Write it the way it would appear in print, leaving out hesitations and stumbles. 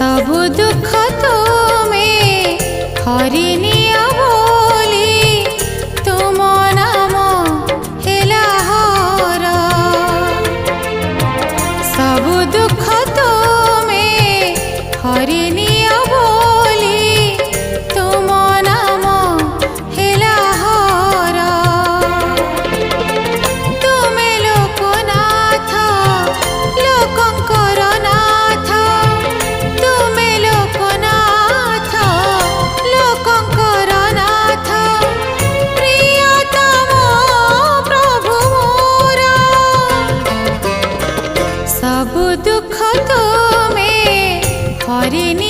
सबु दुख तुम्हें हरिनिया बोली तुम नाम हेला हर। सबु दुख तुम्हें हरिनिया बोली तुम नाम हेला हर। तुमे लोकनाथ लोकंकर नाथ, तुमे लोकनाथ लोकंकर नाथ, प्रियतम प्रभु मोर। सबु दुख तुम्हें हरिनि